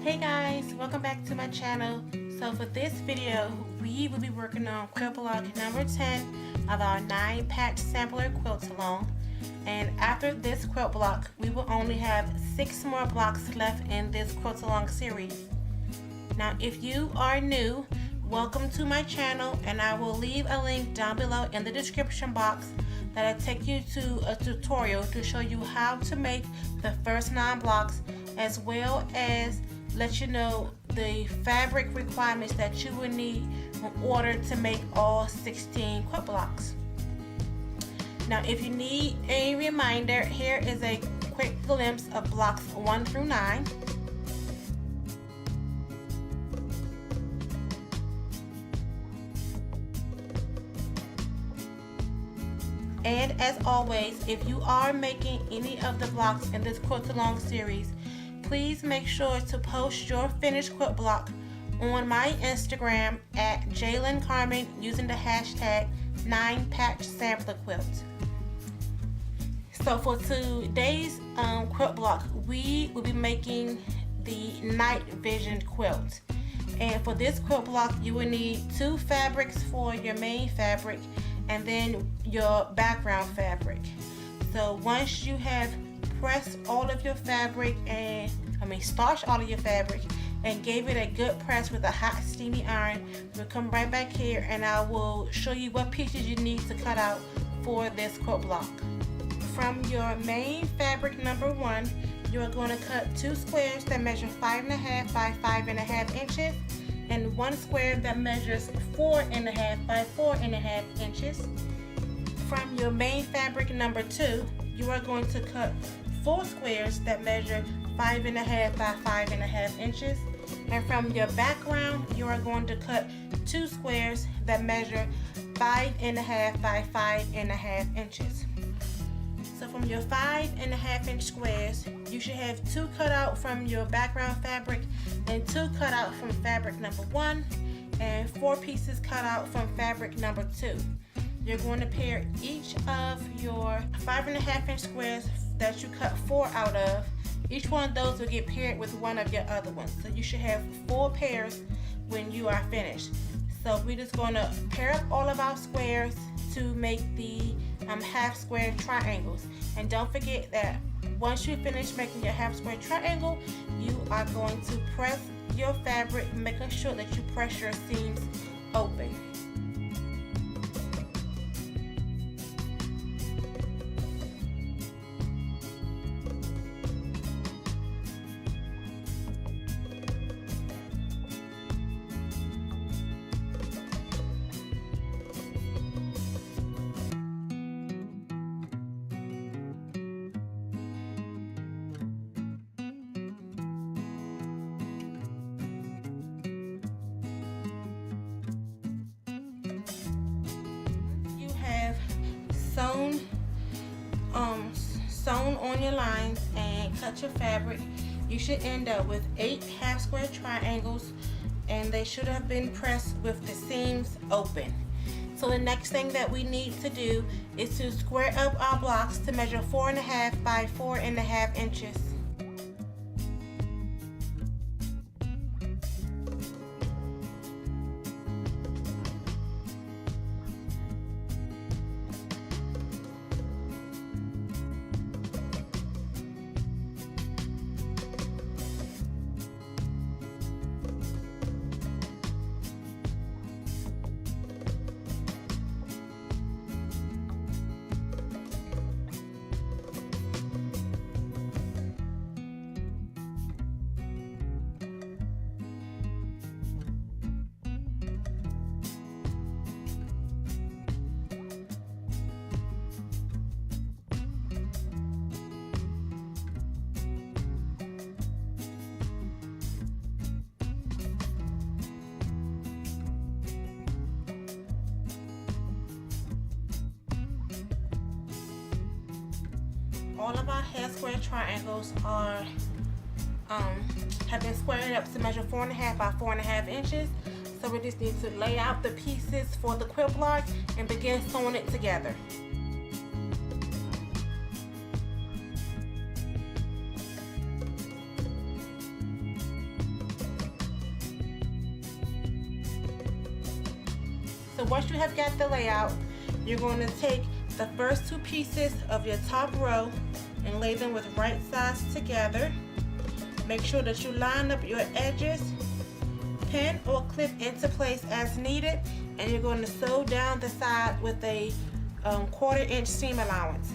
Hey guys, welcome back to my channel. So for this video, we will be working on quilt block number 10 of our 9-patch sampler quilt along. And after this quilt block, we will only have 6 more blocks left in this quilt along series. Now if you are new, welcome to my channel, and I will leave a link down below in the description box that'll take you to a tutorial to show you how to make the first 9 blocks, as well as let you know the fabric requirements that you will need in order to make all 16 quilt blocks. Now if you need a reminder, here is a quick glimpse of blocks 1 through 9. And as always, if you are making any of the blocks in this quilt along series, please make sure to post your finished quilt block on my Instagram at Jalen Carmen using the hashtag 9patch sampler quilt. So for today's quilt block, we will be making the night vision quilt. And for this quilt block, you will need 2 fabrics for your main fabric and then your background fabric. So once you have pressed all of your fabric and starched all of your fabric and gave it a good press with a hot steamy iron, we'll come right back here and I will show you what pieces you need to cut out for this quilt block. From your main fabric number 1, you are going to cut 2 squares that measure 5.5 by 5.5 inches and 1 square that measures 4.5 by 4.5 inches. From your main fabric number 2, you are going to cut 4 squares that measure 5.5 by 5.5 inches. And from your background, you are going to cut 2 squares that measure 5.5 by 5.5 inches. So from your 5.5 inch squares, you should have 2 cut out from your background fabric and 2 cut out from fabric number 1 and 4 pieces cut out from fabric number 2. You're going to pair each of your 5.5 inch squares that you cut 4 out of. Each one of those will get paired with one of your other ones. So you should have 4 pairs when you are finished. So we're just going to pair up all of our squares to make the half square triangles. And don't forget that once you finish making your half square triangle, you are going to press your fabric, making sure that you press your seams open. Sewn on your lines and cut your fabric, you should end up with 8 half square triangles, and they should have been pressed with the seams open. So the next thing that we need to do is to square up our blocks to measure 4.5 by 4.5 inches. All of our half square triangles are have been squared up to measure 4.5 by 4.5 inches. So we just need to lay out the pieces for the quilt block and begin sewing it together. So once you have got the layout, you're going to take the first two pieces of your top row and lay them with right sides together. Make sure that you line up your edges, pin or clip into place as needed, and you're going to sew down the side with a 1/4 inch seam allowance.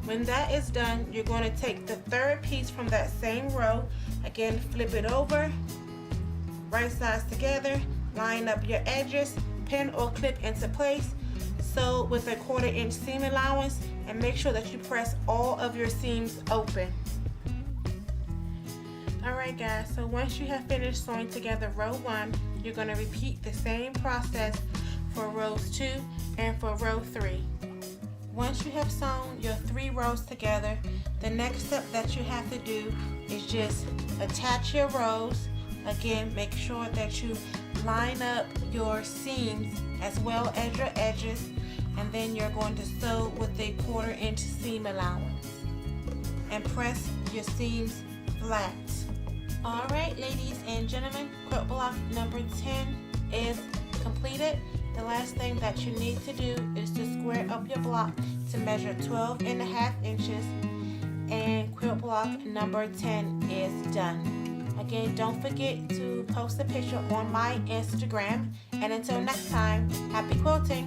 When that is done, you're going to take the third piece from that same row, again flip it over, right sides together, line up your edges, pin or clip into place, sew with a 1/4 inch seam allowance, and make sure that you press all of your seams open. Alright guys, so once you have finished sewing together row 1, you're going to repeat the same process for rows 2 and for row 3. Once you have sewn your 3 rows together, the next step that you have to do is just attach your rows. Again, make sure that you line up your seams as well as your edges, and then you're going to sew with a 1/4 inch seam allowance and press your seams flat. Alright ladies and gentlemen, quilt block number 10 is completed. The last thing that you need to do is to square up your block to measure 12.5 inches, and quilt block number 10 is done. Again, don't forget to post a picture on my Instagram, and until next time, happy quilting!